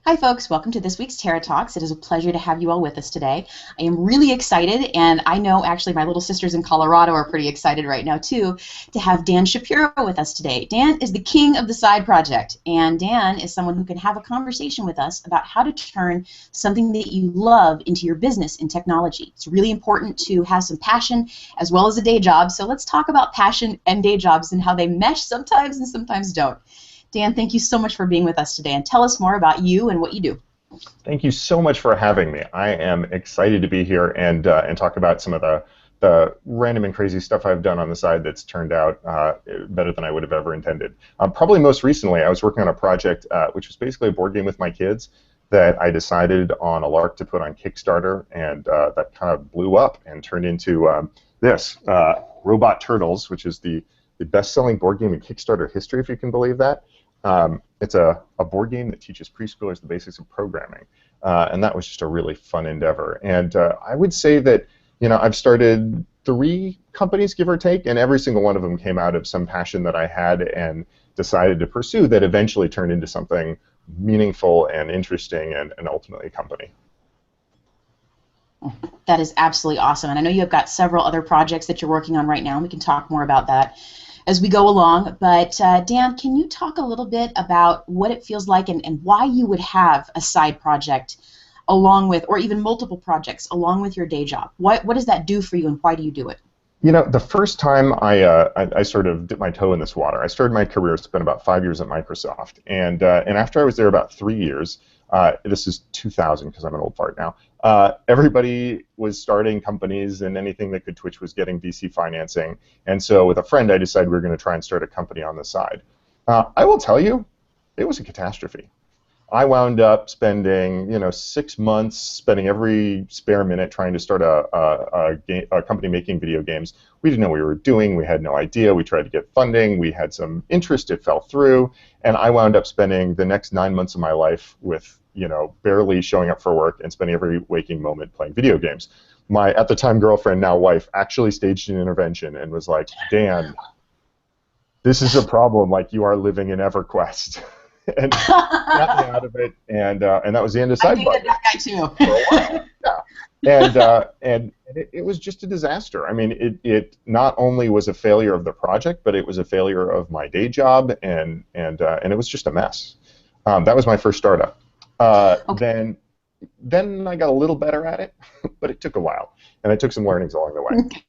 Hi folks, welcome to this week's Tarah Talks. It is a pleasure to have you all with us today. I am really excited, and I know actually my little sisters in Colorado are pretty excited right now too, to have Dan Shapiro with us today. Dan is the king of the side project, and Dan is someone who can have a conversation with us about how to turn something that you love into your business in technology. It's really important to have some passion as well as a day job, so let's talk about passion and day jobs and how they mesh sometimes and sometimes don't. Dan, thank you so much for being with us today, and tell us more about you and what you do. Thank you so much for having me. I am excited to be here and talk about some of the random and crazy stuff I've done on the side that's turned out better than I would have ever intended. Probably most recently, I was working on a project which was basically a board game with my kids that I decided on a lark to put on Kickstarter, and that kind of blew up and turned into this, Robot Turtles, which is the best-selling board game in Kickstarter history, if you can believe that. It's a board game that teaches preschoolers the basics of programming, and that was just a really fun endeavor. And I would say that I've started 3 companies, give or take, and every single one of them came out of some passion that I had and decided to pursue that eventually turned into something meaningful and interesting and ultimately a company. That is absolutely awesome, and I know you have got several other projects that you're working on right now, and we can talk more about that as we go along. But Dan, can you talk a little bit about what it feels like and why you would have a side project along with, or even multiple projects along with your day job? What does that do for you, and why do you do it? The first time I sort of dipped my toe in this water, I started my career, spent about 5 years at Microsoft, and after I was there about 3 years, this is 2000 because I'm an old fart now, everybody was starting companies, and anything that could twitch was getting VC financing. And so with a friend, I decided we were going to try and start a company on the side. I will tell you, it was a catastrophe. I wound up spending 6 months, spending every spare minute trying to start a company making video games. We didn't know what we were doing. We had no idea. We tried to get funding. We had some interest. It fell through. And I wound up spending the next 9 months of my life with barely showing up for work and spending every waking moment playing video games. My, at the time, girlfriend, now wife, actually staged an intervention and was like, Dan, this is a problem. Like, you are living in EverQuest. And got me out of it, and that was the end of side project. I dated that guy too. Yeah, and it was just a disaster. I mean, it not only was a failure of the project, but it was a failure of my day job, and it was just a mess. That was my first startup. Okay. Then I got a little better at it, but it took a while, and I took some learnings along the way. Okay.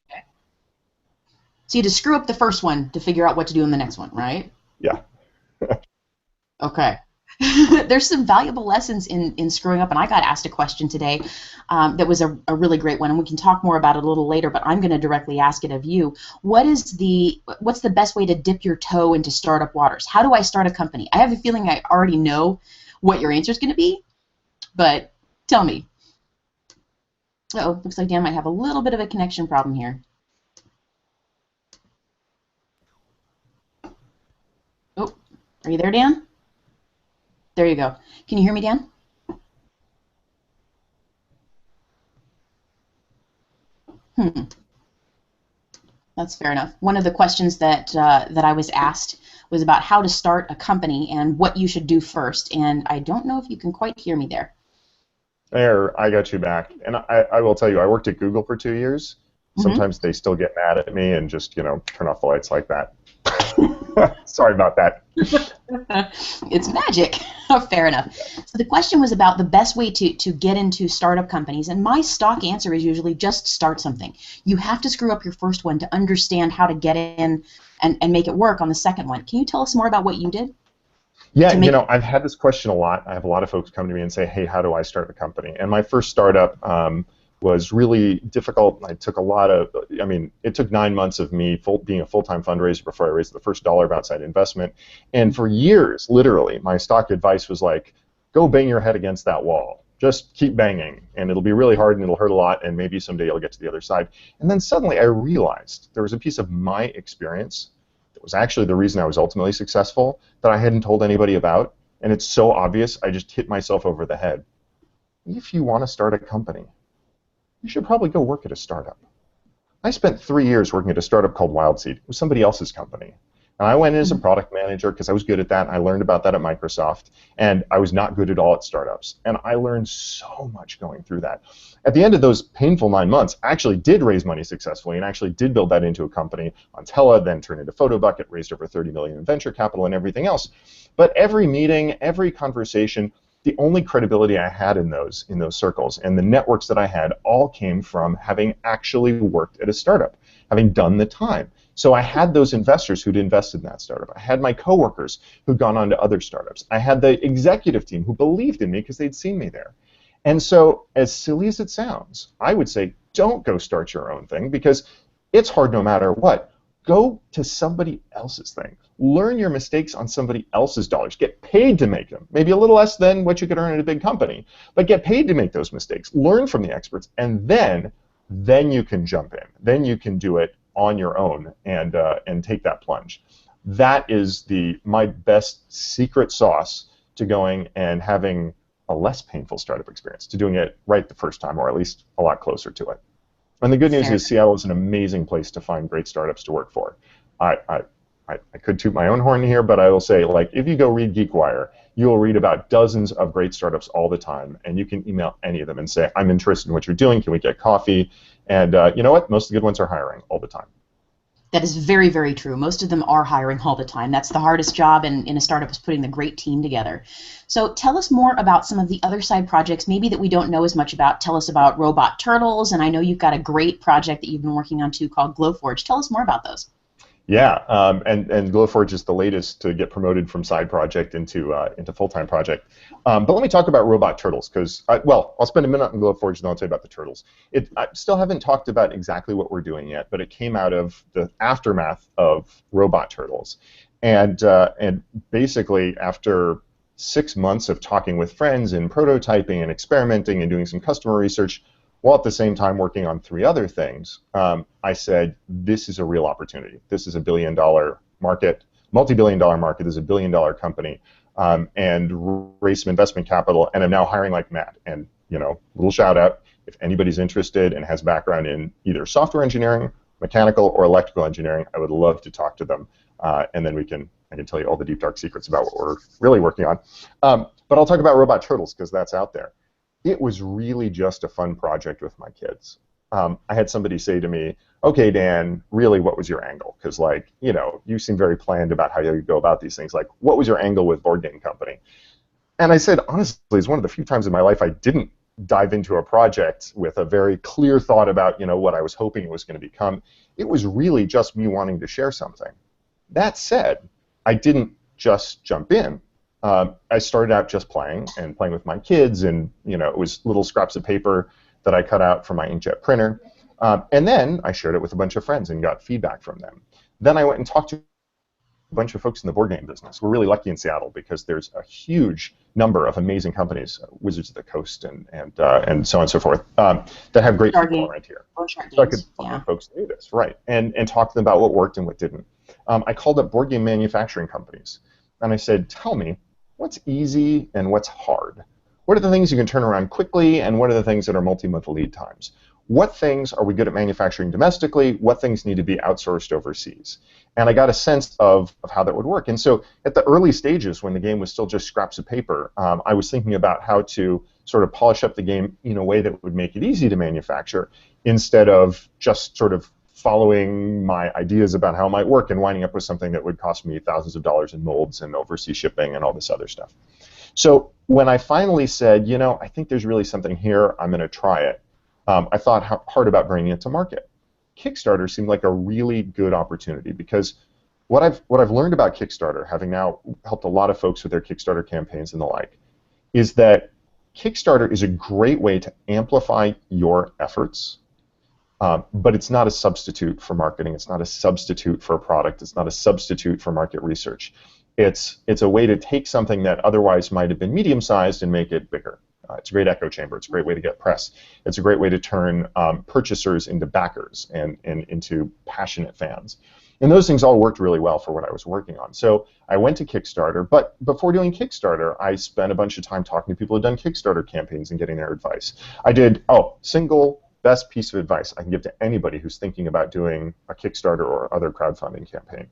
So you had to screw up the first one to figure out what to do in the next one, right? Yeah. Okay. There's some valuable lessons in screwing up, and I got asked a question today that was a really great one, and we can talk more about it a little later, but I'm going to directly ask it of you. What's the best way to dip your toe into startup waters? How do I start a company? I have a feeling I already know what your answer is going to be, but tell me. Uh-oh, looks like Dan might have a little bit of a connection problem here. Oh, are you there, Dan? There you go. Can you hear me, Dan? That's fair enough. One of the questions that I was asked was about how to start a company and what you should do first, and I don't know if you can quite hear me there. There, I got you back. And I will tell you, I worked at Google for 2 years. Sometimes they still get mad at me and just, turn off the lights like that. Sorry about that. It's magic. Fair enough. So the question was about the best way to get into startup companies, and my stock answer is usually just start something. You have to screw up your first one to understand how to get in and make it work on the second one. Can you tell us more about what you did? Yeah, I've had this question a lot. I have a lot of folks come to me and say, hey, how do I start a company? And my first startup was really difficult. I took it took 9 months of me being a full-time fundraiser before I raised the first dollar of outside investment. And for years, literally, my stock advice was like, go bang your head against that wall. Just keep banging, and it'll be really hard, and it'll hurt a lot, and maybe someday you'll get to the other side. And then suddenly I realized there was a piece of my experience that was actually the reason I was ultimately successful that I hadn't told anybody about, and it's so obvious, I just hit myself over the head. If you want to start a company, you should probably go work at a startup. I spent 3 years working at a startup called WildSeed. It was somebody else's company. And I went in as a product manager because I was good at that. I learned about that at Microsoft, and I was not good at all at startups. And I learned so much going through that. At the end of those painful 9 months, I actually did raise money successfully and actually did build that into a company on Tela, then turned into PhotoBucket, raised over 30 million in venture capital and everything else. But every meeting, every conversation, the only credibility I had in those circles and the networks that I had all came from having actually worked at a startup, having done the time. So I had those investors who'd invested in that startup. I had my coworkers who'd gone on to other startups. I had the executive team who believed in me because they'd seen me there. And so, as silly as it sounds, I would say don't go start your own thing because it's hard no matter what. Go to somebody else's thing. Learn your mistakes on somebody else's dollars. Get paid to make them. Maybe a little less than what you could earn at a big company, but get paid to make those mistakes. Learn from the experts, and then you can jump in. Then you can do it on your own and take that plunge. That is my best secret sauce to going and having a less painful startup experience, to doing it right the first time, or at least a lot closer to it. And the good news is Seattle is an amazing place to find great startups to work for. I could toot my own horn here, but I will say, like, if you go read GeekWire, you will read about dozens of great startups all the time, and you can email any of them and say, I'm interested in what you're doing, can we get coffee? And you know what? Most of the good ones are hiring all the time. That is very, very true. Most of them are hiring all the time. That's the hardest job in a startup, is putting the great team together. So tell us more about some of the other side projects, maybe that we don't know as much about. Tell us about robot turtles, and I know you've got a great project that you've been working on too called Glowforge. Tell us more about those. Yeah, and Glowforge is the latest to get promoted from side project into full-time project. But let me talk about robot turtles, because, well, I'll spend a minute on Glowforge, and then I'll tell you about the turtles. I still haven't talked about exactly what we're doing yet, but it came out of the aftermath of robot turtles. And basically, after 6 months of talking with friends and prototyping and experimenting and doing some customer research, while at the same time working on 3 other things, I said, this is a real opportunity. This is a billion-dollar market, multi-billion-dollar market. This is a billion-dollar company, and raised some investment capital, and I'm now hiring like mad. And, you know, little shout-out, if anybody's interested and has background in either software engineering, mechanical, or electrical engineering, I would love to talk to them, and then I can tell you all the deep, dark secrets about what we're really working on. But I'll talk about robot turtles, because that's out there. It was really just a fun project with my kids. I had somebody say to me, okay, Dan, really, what was your angle? Because, like, you know, you seem very planned about how you go about these things. Like, what was your angle with Board Game Company? And I said, honestly, it's one of the few times in my life I didn't dive into a project with a very clear thought about, you know, what I was hoping it was going to become. It was really just me wanting to share something. That said, I didn't just jump in. I started out just playing with my kids, and, you know, it was little scraps of paper that I cut out from my inkjet printer, and then I shared it with a bunch of friends and got feedback from them. Then I went and talked to a bunch of folks in the board game business. We're really lucky in Seattle because there's a huge number of amazing companies, Wizards of the Coast and so on and so forth, that have great people around here. So I could find folks that knew this, right, and talk to them about what worked and what didn't. I called up board game manufacturing companies, and I said, tell me, what's easy and what's hard? What are the things you can turn around quickly, and what are the things that are multi-month lead times? What things are we good at manufacturing domestically? What things need to be outsourced overseas? And I got a sense of how that would work. And so at the early stages, when the game was still just scraps of paper, I was thinking about how to sort of polish up the game in a way that would make it easy to manufacture, instead of just sort of following my ideas about how it might work and winding up with something that would cost me thousands of dollars in molds and overseas shipping and all this other stuff. So when I finally said, you know, I think there's really something here, I'm going to try it, I thought hard about bringing it to market. Kickstarter seemed like a really good opportunity, because what I've learned about Kickstarter, having now helped a lot of folks with their Kickstarter campaigns and the like, is that Kickstarter is a great way to amplify your efforts. But it's not a substitute for marketing. It's not a substitute for a product. It's not a substitute for market research. It's a way to take something that otherwise might have been medium-sized and make it bigger. It's a great echo chamber. It's a great way to get press. It's a great way to turn purchasers into backers and into passionate fans. And those things all worked really well for what I was working on. So I went to Kickstarter, but before doing Kickstarter, I spent a bunch of time talking to people who had done Kickstarter campaigns and getting their advice. I did, single best piece of advice I can give to anybody who's thinking about doing a Kickstarter or other crowdfunding campaign.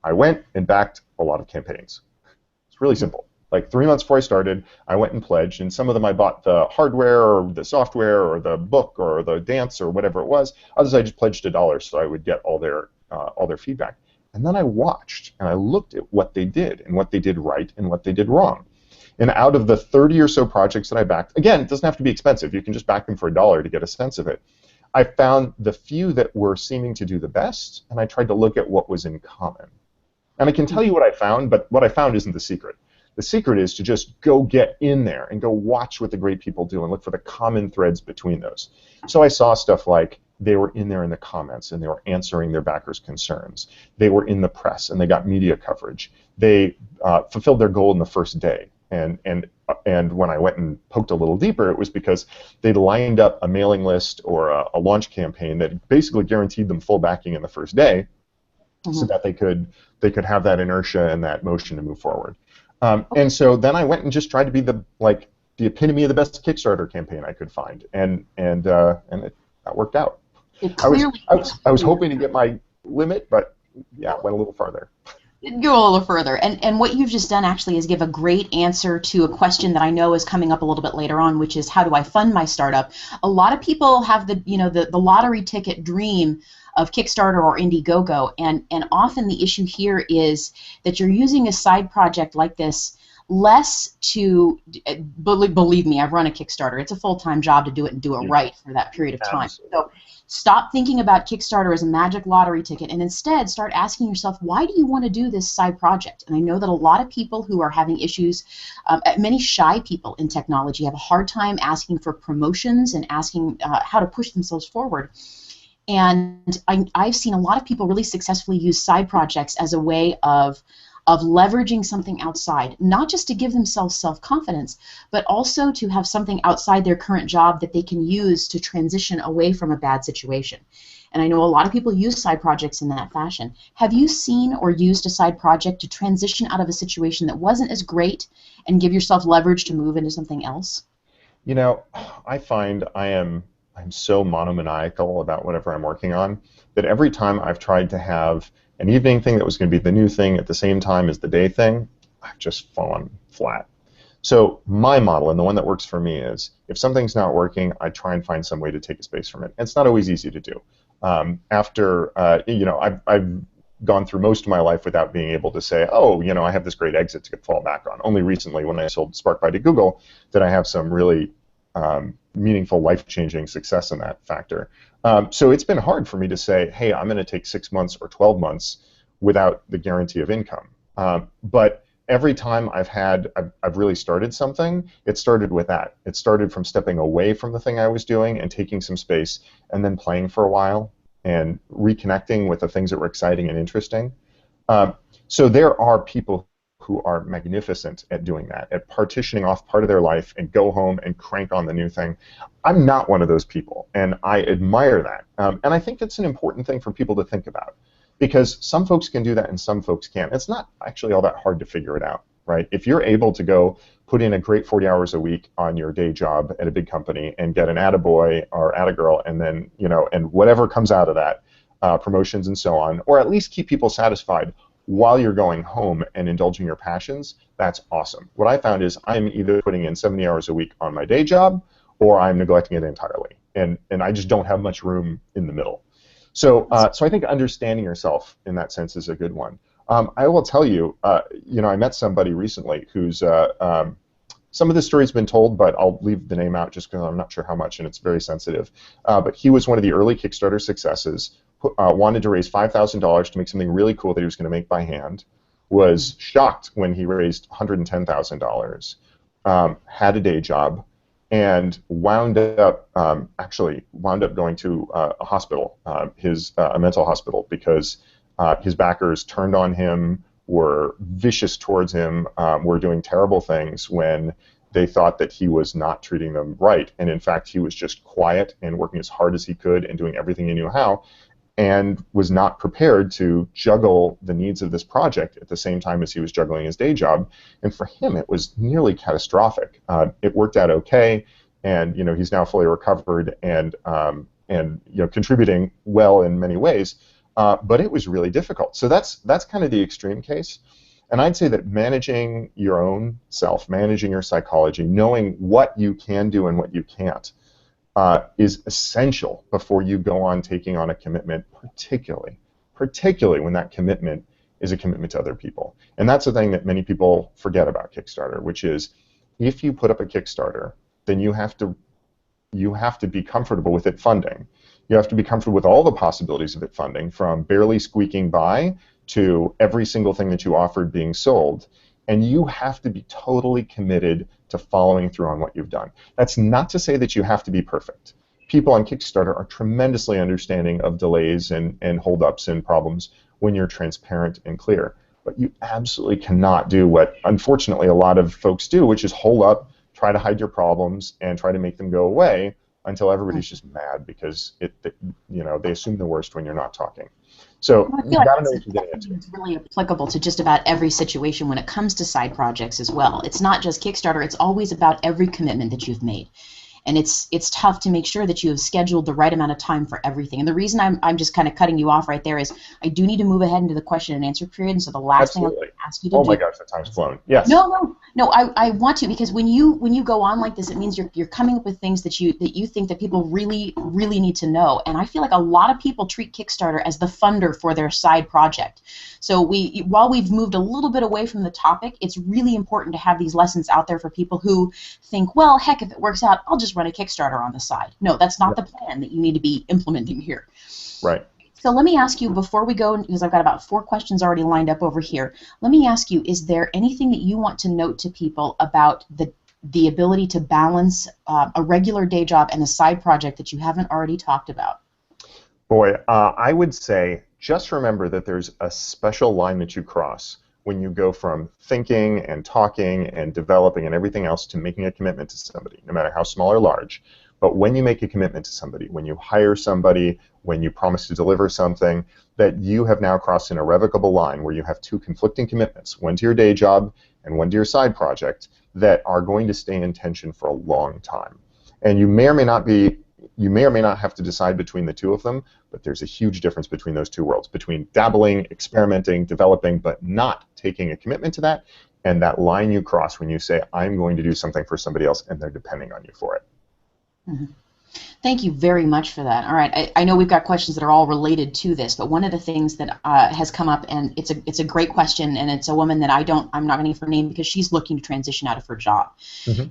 I went and backed a lot of campaigns. It's really simple. Like 3 months before I started, I went and pledged, and some of them I bought the hardware or the software or the book or the dance or whatever it was. Others I just pledged $1 so I would get all their feedback. And then I watched and I looked at what they did and what they did right and what they did wrong. And out of the 30 or so projects that I backed, again, it doesn't have to be expensive. You can just back them for $1 to get a sense of it. I found the few that were seeming to do the best, and I tried to look at what was in common. And I can tell you what I found, but what I found isn't the secret. The secret is to just go get in there and go watch what the great people do and look for the common threads between those. So I saw stuff like they were in there in the comments and they were answering their backers' concerns. They were in the press and they got media coverage. They fulfilled their goal in the first day. And when I went and poked a little deeper, it was because they'd lined up a mailing list or a launch campaign that basically guaranteed them full backing in the first day, so that they could have that inertia and that motion to move forward. And so then I went and just tried to be the epitome of the best Kickstarter campaign I could find, and that worked out. I was hoping to get my limit, but yeah, went a little farther. Go a little further, and what you've just done actually is give a great answer to a question that I know is coming up a little bit later on, which is how do I fund my startup? A lot of people have the lottery ticket dream of Kickstarter or Indiegogo, and often the issue here is that you're using a side project like this less to, believe me, I've run a Kickstarter. It's a full-time job to do it and do it right for that period of time. Absolutely. So stop thinking about Kickstarter as a magic lottery ticket and instead start asking yourself, why do you want to do this side project? And I know that a lot of people who are having issues, many shy people in technology have a hard time asking for promotions and asking how to push themselves forward. And I've seen a lot of people really successfully use side projects as a way of leveraging something outside, not just to give themselves self-confidence, but also to have something outside their current job that they can use to transition away from a bad situation. And I know a lot of people use side projects in that fashion. Have you seen or used a side project to transition out of a situation that wasn't as great and give yourself leverage to move into something else? You know, I find I'm so monomaniacal about whatever I'm working on that every time I've tried to have an evening thing that was going to be the new thing at the same time as the day thing, I've just fallen flat. So my model, and the one that works for me, is if something's not working, I try and find some way to take a space from it. And it's not always easy to do. I've gone through most of my life without being able to say, oh, I have this great exit to fall back on. Only recently, when I sold SparkBuy to Google, did I have some really meaningful, life-changing success in that factor. So it's been hard for me to say, hey, I'm going to take 6 months or 12 months without the guarantee of income. But every time I've really started something, it started with that. It started from stepping away from the thing I was doing and taking some space and then playing for a while and reconnecting with the things that were exciting and interesting. So there are people who are magnificent at doing that, at partitioning off part of their life and go home and crank on the new thing. I'm not one of those people, and I admire that. And I think it's an important thing for people to think about, because some folks can do that and some folks can't. It's not actually all that hard to figure it out, right? If you're able to go put in a great 40 hours a week on your day job at a big company and get an attaboy or attagirl, and then, and whatever comes out of that, promotions and so on, or at least keep people satisfied while you're going home and indulging your passions, that's awesome. What I found is I'm either putting in 70 hours a week on my day job or I'm neglecting it entirely. And I just don't have much room in the middle. So I think understanding yourself in that sense is a good one. I will tell you, I met somebody recently who's, some of the story's been told, but I'll leave the name out just because I'm not sure how much and it's very sensitive. But he was one of the early Kickstarter successes, wanted to raise $5,000 to make something really cool that he was going to make by hand, was shocked when he raised $110,000, had a day job, and wound up going to a hospital, a mental hospital, because his backers turned on him, were vicious towards him, were doing terrible things when they thought that he was not treating them right. And in fact, he was just quiet and working as hard as he could and doing everything he knew how, and was not prepared to juggle the needs of this project at the same time as he was juggling his day job. And for him, it was nearly catastrophic. It worked out okay, and he's now fully recovered and contributing well in many ways. but it was really difficult. So that's kind of the extreme case. And I'd say that managing your own self, managing your psychology, knowing what you can do and what you can't, is essential before you go on taking on a commitment, particularly when that commitment is a commitment to other people. And that's the thing that many people forget about Kickstarter, which is if you put up a Kickstarter, then you have to be comfortable with it funding. You have to be comfortable with all the possibilities of it funding, from barely squeaking by to every single thing that you offered being sold. And you have to be totally committed to following through on what you've done. That's not to say that you have to be perfect. People on Kickstarter are tremendously understanding of delays and holdups and problems when you're transparent and clear. But you absolutely cannot do what, unfortunately, a lot of folks do, which is hold up, try to hide your problems, and try to make them go away until everybody's just mad because they assume the worst when you're not talking. So Well, I you feel got to like know what you're getting into. it's really applicable to just about every situation when it comes to side projects as well. It's not just Kickstarter, it's always about every commitment that you've made. And it's tough to make sure that you have scheduled the right amount of time for everything. And the reason I'm just kind of cutting you off right there is I do need to move ahead into the question and answer period. And so the last thing I'm going to ask you to do. Oh my gosh, that time's flown. Yes. No. I want to, because when you go on like this, it means you're coming up with things that you think that people really need to know. And I feel like a lot of people treat Kickstarter as the funder for their side project. So while we've moved a little bit away from the topic, it's really important to have these lessons out there for people who think, well, heck, if it works out, I'll just run a Kickstarter on the side. No, that's not the plan that you need to be implementing here. Right. So let me ask you, before we go, because I've got about 4 questions already lined up over here, let me ask you, is there anything that you want to note to people about the ability to balance a regular day job and a side project that you haven't already talked about? Boy, I would say just remember that there's a special line that you cross when you go from thinking and talking and developing and everything else to making a commitment to somebody, no matter how small or large. But when you make a commitment to somebody, when you hire somebody, when you promise to deliver something, that you have now crossed an irrevocable line where you have 2 conflicting commitments, one to your day job and one to your side project, that are going to stay in tension for a long time. And you may or may not have to decide between the 2 of them, but there's a huge difference between those 2 worlds, between dabbling, experimenting, developing, but not taking a commitment to that, and that line you cross when you say, I'm going to do something for somebody else, and they're depending on you for it. Mm-hmm. Thank you very much for that. All right, I know we've got questions that are all related to this, but one of the things that has come up, and it's a great question, and it's a woman that I'm not going to give her name because she's looking to transition out of her job,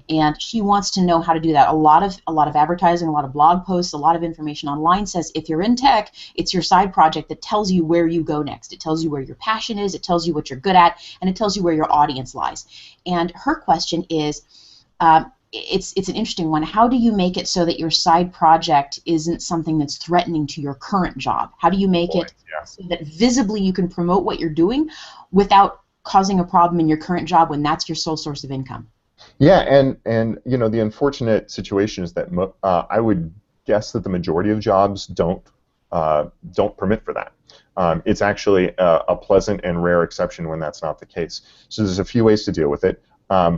and she wants to know how to do that. A lot of advertising, a lot of blog posts, a lot of information online says if you're in tech, it's your side project that tells you where you go next. It tells you where your passion is, it tells you what you're good at, and it tells you where your audience lies. And her question is. It's an interesting one. How do you make it so that your side project isn't something that's threatening to your current job? How do you make it so that visibly you can promote what you're doing without causing a problem in your current job when that's your sole source of income? Yeah, and the unfortunate situation is that I would guess that the majority of jobs don't permit for that. It's actually a pleasant and rare exception when that's not the case. So there's a few ways to deal with it.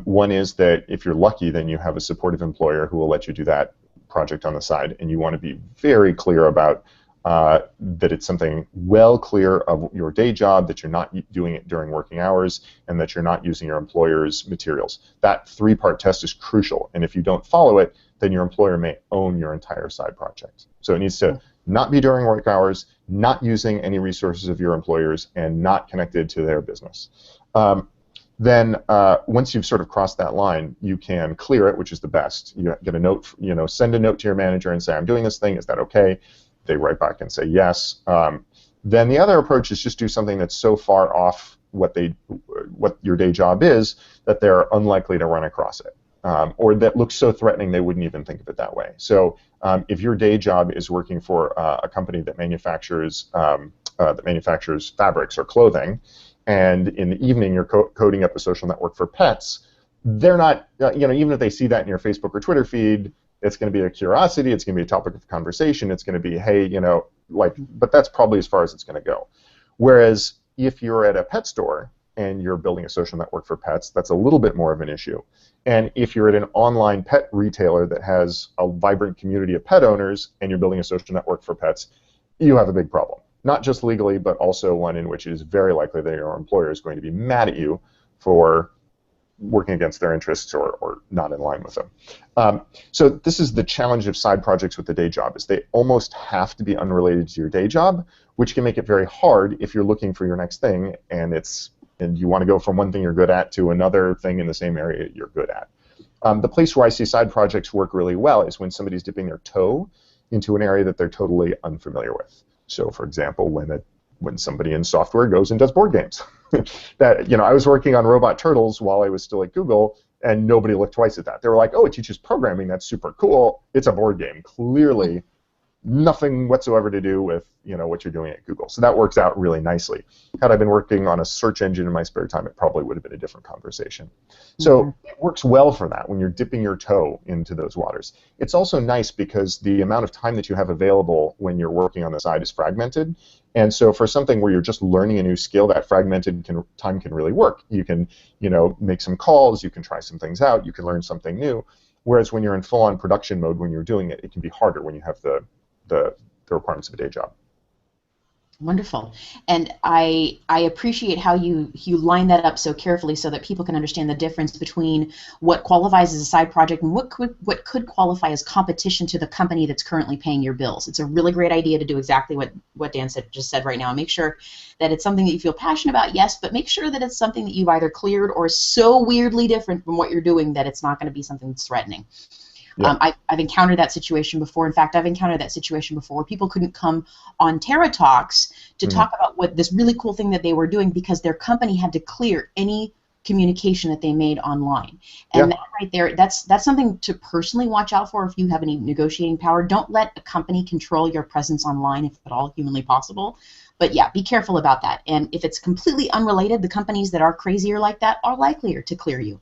One is that if you're lucky, then you have a supportive employer who will let you do that project on the side, and you want to be very clear about that it's something well clear of your day job, that you're not doing it during working hours, and that you're not using your employer's materials. That 3-part test is crucial, and if you don't follow it, then your employer may own your entire side project. So it needs to not be during work hours, not using any resources of your employers, and not connected to their business. Then once you've sort of crossed that line, you can clear it, which is the best. You get a note, send a note to your manager and say, I'm doing this thing, is that okay? They write back and say yes. Then the other approach is just do something that's so far off what your day job is that they're unlikely to run across it, or that looks so threatening they wouldn't even think of it that way. So if your day job is working for a company that manufactures fabrics or clothing, and in the evening you're coding up a social network for pets, they're not, even if they see that in your Facebook or Twitter feed, it's going to be a curiosity, it's going to be a topic of conversation, it's going to be, hey, but that's probably as far as it's going to go. Whereas if you're at a pet store and you're building a social network for pets, that's a little bit more of an issue. And if you're at an online pet retailer that has a vibrant community of pet owners and you're building a social network for pets, you have a big problem. not just legally, but also one in which it is very likely that your employer is going to be mad at you for working against their interests or not in line with them. So this is the challenge of side projects with the day job, is they almost have to be unrelated to your day job, which can make it very hard if you're looking for your next thing and you want to go from one thing you're good at to another thing in the same area you're good at. The place where I see side projects work really well is when somebody's dipping their toe into an area that they're totally unfamiliar with. So, for example, when somebody in software goes and does board games. I was working on Robot Turtles while I was still at Google, and nobody looked twice at that. They were like, "Oh, it teaches programming. That's super cool. It's a board game." Clearly, nothing whatsoever to do with what you're doing at Google. So that works out really nicely. Had I been working on a search engine in my spare time, it probably would have been a different conversation. So it works well for that when you're dipping your toe into those waters. It's also nice because the amount of time that you have available when you're working on the side is fragmented. And so for something where you're just learning a new skill, that fragmented time can really work. You can make some calls, you can try some things out, you can learn something new. Whereas when you're in full-on production mode, when you're doing it, it can be harder when you have the requirements of a day job. Wonderful. And I appreciate how you line that up so carefully so that people can understand the difference between what qualifies as a side project and what could qualify as competition to the company that's currently paying your bills. It's a really great idea to do exactly what Dan just said right now, and make sure that it's something that you feel passionate about, yes, but make sure that it's something that you've either cleared or is so weirdly different from what you're doing that it's not going to be something that's threatening. Yeah. I've encountered that situation before. In fact, I've encountered that situation before where people couldn't come on Tarah Talks to talk about what this really cool thing that they were doing because their company had to clear any communication that they made online. And that right there, that's something to personally watch out for if you have any negotiating power. Don't let a company control your presence online if at all humanly possible. But yeah, be careful about that. And if it's completely unrelated, the companies that are crazier like that are likelier to clear you.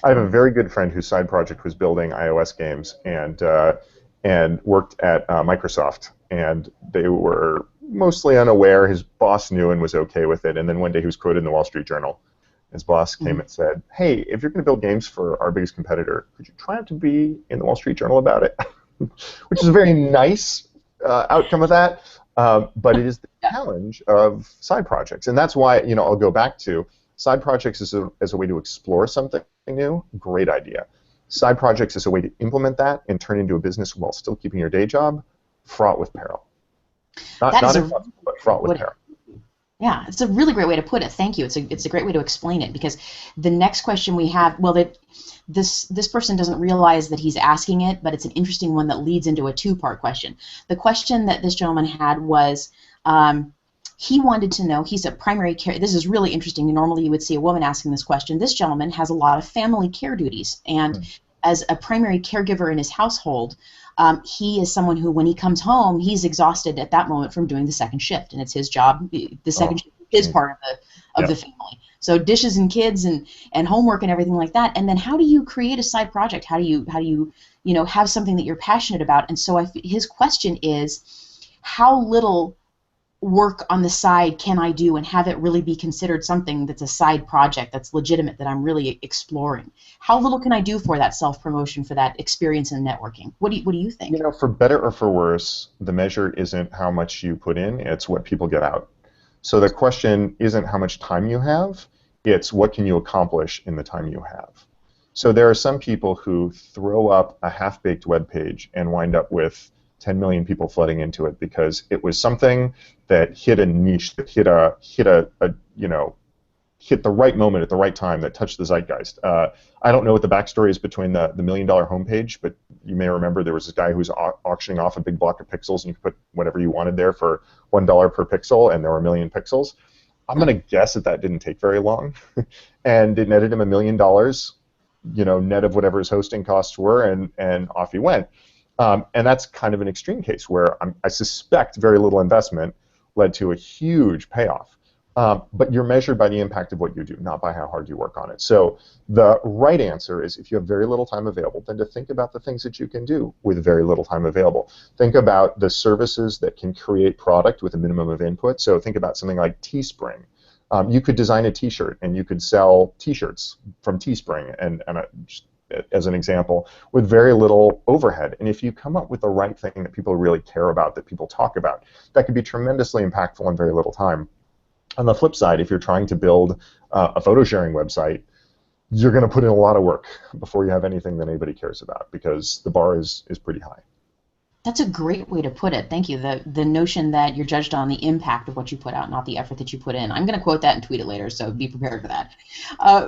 I have a very good friend whose side project was building iOS games and worked at Microsoft, and they were mostly unaware. His boss knew and was okay with it, and then one day he was quoted in the Wall Street Journal. His boss came and said, "Hey, if you're going to build games for our biggest competitor, could you try not to be in the Wall Street Journal about it?" Which is a very nice outcome of that, but it is the challenge of side projects, and that's why I'll go back to side projects as a way to explore something new. Great idea. Side projects as a way to implement that and turn into a business while still keeping your day job. Fraught with peril. Not impossible, but fraught with peril. Yeah, it's a really great way to put it. Thank you. It's a great way to explain it, because the next question we have, this person doesn't realize that he's asking it, but it's an interesting one that leads into a two-part question. The question that this gentleman had was, he wanted to know, he's a primary care, this is really interesting. Normally you would see a woman asking this question. This gentleman has a lot of family care duties, and as a primary caregiver in his household, he is someone who, when he comes home, he's exhausted at that moment from doing the second shift, and it's his job. The second shift is part of the family. So dishes and kids and homework and everything like that. And then how do you create a side project? How do you have something that you're passionate about? And so his question is, how little work on the side can I do and have it really be considered something that's a side project that's legitimate, that I'm really exploring? How little can I do for that self-promotion, for that experience in networking? What do you think? For better or for worse, the measure isn't how much you put in, it's what people get out. So the question isn't how much time you have, it's what can you accomplish in the time you have. So there are some people who throw up a half-baked web page and wind up with 10 million people flooding into it because it was something that hit a niche, that hit the right moment at the right time, that touched the zeitgeist. I don't know what the backstory is between the $1 million homepage, but you may remember there was this guy who was auctioning off a big block of pixels, and you could put whatever you wanted there for $1 per pixel, and there were 1 million pixels. I'm going to guess that didn't take very long, and it netted him $1 million, net of whatever his hosting costs were, and off he went. And that's kind of an extreme case where I suspect very little investment led to a huge payoff. But you're measured by the impact of what you do, not by how hard you work on it. So the right answer is, if you have very little time available, then to think about the things that you can do with very little time available. Think about the services that can create product with a minimum of input. So think about something like Teespring. You could design a T-shirt, and you could sell T-shirts from Teespring, and as an example, with very little overhead. And if you come up with the right thing that people really care about, that people talk about, that could be tremendously impactful in very little time. On the flip side, if you're trying to build a photo sharing website, you're going to put in a lot of work before you have anything that anybody cares about, because the bar is pretty high. That's a great way to put it. Thank you. The notion that you're judged on the impact of what you put out, not the effort that you put in. I'm going to quote that and tweet it later, so be prepared for that.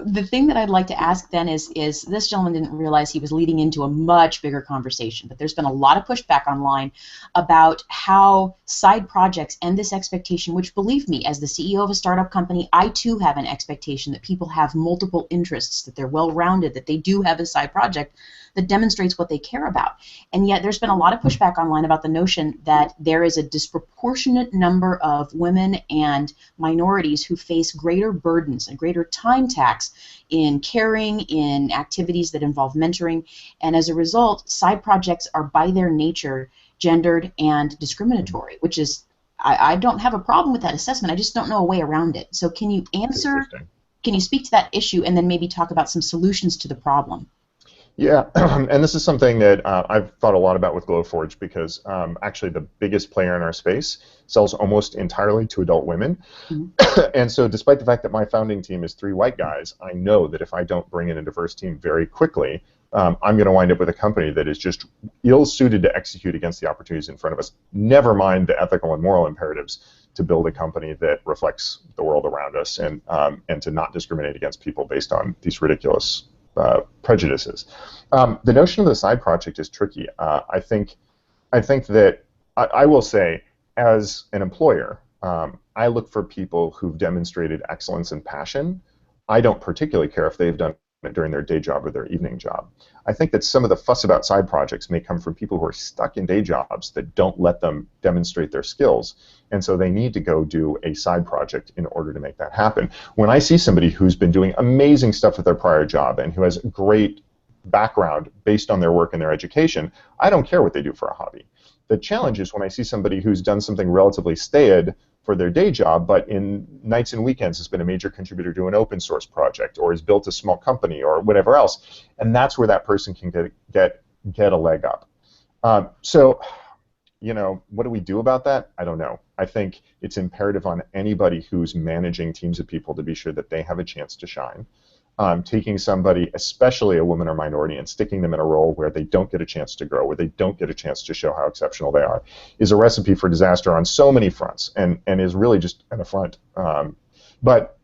The thing that I'd like to ask then is this gentleman didn't realize he was leading into a much bigger conversation, but there's been a lot of pushback online about how side projects and this expectation, which, believe me, as the CEO of a startup company, I too have an expectation that people have multiple interests, that they're well-rounded, that they do have a side project that demonstrates what they care about. And yet there's been a lot of pushback online about the notion that there is a disproportionate number of women and minorities who face greater burdens and greater time tax in caring, in activities that involve mentoring, and as a result, side projects are by their nature gendered and discriminatory, which is, I don't have a problem with that assessment, I just don't know a way around it. So can you answer, can you speak to that issue and then maybe talk about some solutions to the problem? Yeah, and this is something that I've thought a lot about with Glowforge, because actually the biggest player in our space sells almost entirely to adult women. Mm-hmm. And so despite the fact that my founding team is 3 white guys, I know that if I don't bring in a diverse team very quickly, I'm going to wind up with a company that is just ill-suited to execute against the opportunities in front of us, never mind the ethical and moral imperatives to build a company that reflects the world around us, and to not discriminate against people based on these ridiculous prejudices. The notion of the side project is tricky. I think that I will say, as an employer, I look for people who've demonstrated excellence and passion. I don't particularly care if they've done it during their day job or their evening job. I think that some of the fuss about side projects may come from people who are stuck in day jobs that don't let them demonstrate their skills, and so they need to go do a side project in order to make that happen. When I see somebody who's been doing amazing stuff with their prior job and who has great background based on their work and their education, I don't care what they do for a hobby. The challenge is when I see somebody who's done something relatively staid for their day job, but in nights and weekends has been a major contributor to an open source project, or has built a small company, or whatever else, and that's where that person can get a leg up. So, you know, what do we do about that? I don't know. I think it's imperative on anybody who's managing teams of people to be sure that they have a chance to shine. Taking somebody, especially a woman or minority, and sticking them in a role where they don't get a chance to grow, where they don't get a chance to show how exceptional they are, is a recipe for disaster on so many fronts, and is really just an affront. But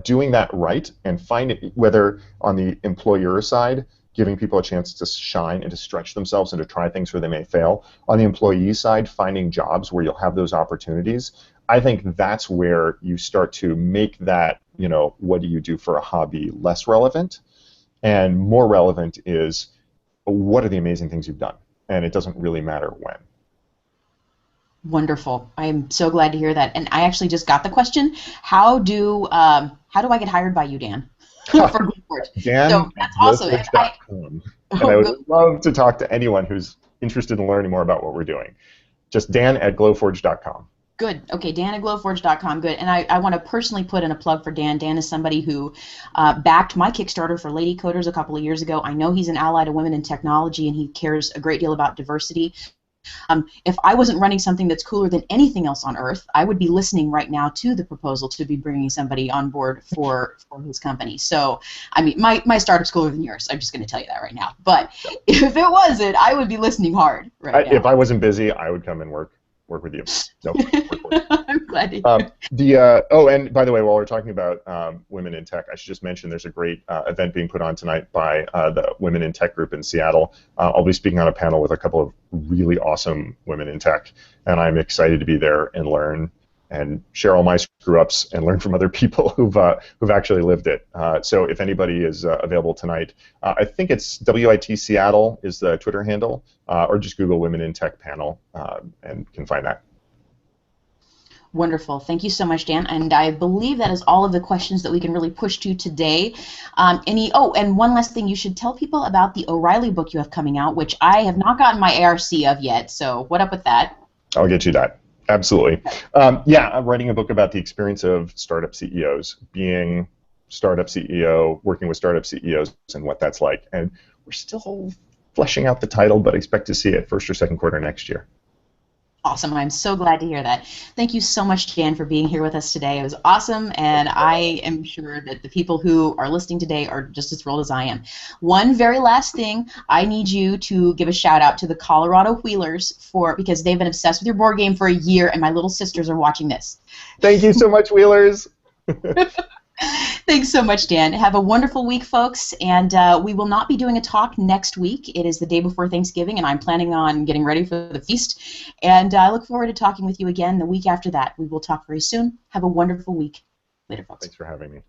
doing that right, and finding, whether on the employer side, giving people a chance to shine and to stretch themselves and to try things where they may fail, on the employee side, finding jobs where you'll have those opportunities, I think that's where you start to make that, you know, what do you do for a hobby, less relevant, and more relevant is, what are the amazing things you've done? And it doesn't really matter when. Wonderful. I am so glad to hear that. And I actually just got the question, how do I get hired by you, Dan? For Glowforge. Dan, so that's awesome. and I would love to talk to anyone who's interested in learning more about what we're doing. Just Dan@glowforge.com. Good. Okay, Dan@glowforge.com. Good. And I want to personally put in a plug for Dan. Dan is somebody who backed my Kickstarter for Lady Coders a couple of years ago. I know he's an ally to women in technology, and he cares a great deal about diversity. If I wasn't running something that's cooler than anything else on earth, I would be listening right now to the proposal to be bringing somebody on board for his company. So, I mean, my startup's cooler than yours. I'm just going to tell you that right now. But if it wasn't, I would be listening hard right now. If I wasn't busy, I would come and work with you. So, I'm glad to hear. Oh, and by the way, while we're talking about women in tech, I should just mention there's a great event being put on tonight by the Women in Tech group in Seattle. I'll be speaking on a panel with a couple of really awesome women in tech, and I'm excited to be there and learn and share all my screw-ups and learn from other people who've actually lived it. So if anybody is available tonight, I think it's WIT Seattle is the Twitter handle, or just Google Women in Tech panel and can find that. Wonderful. Thank you so much, Dan. And I believe that is all of the questions that we can really push to today. And one last thing, you should tell people about the O'Reilly book you have coming out, which I have not gotten my ARC of yet. So what up with that? I'll get you that. Absolutely. Yeah, I'm writing a book about the experience of startup CEOs, being startup CEO, working with startup CEOs, and what that's like. And we're still fleshing out the title, but expect to see it first or second quarter next year. Awesome. I'm so glad to hear that. Thank you so much, Dan, for being here with us today. It was awesome, and I am sure that the people who are listening today are just as thrilled as I am. One very last thing, I need you to give a shout out to the Colorado Wheelers because they've been obsessed with your board game for a year, and my little sisters are watching this. Thank you so much, Wheelers. Thanks so much, Dan. Have a wonderful week, folks, and we will not be doing a talk next week. It is the day before Thanksgiving, and I'm planning on getting ready for the feast, and I look forward to talking with you again the week after that. We will talk very soon. Have a wonderful week. Later, folks. Thanks for having me.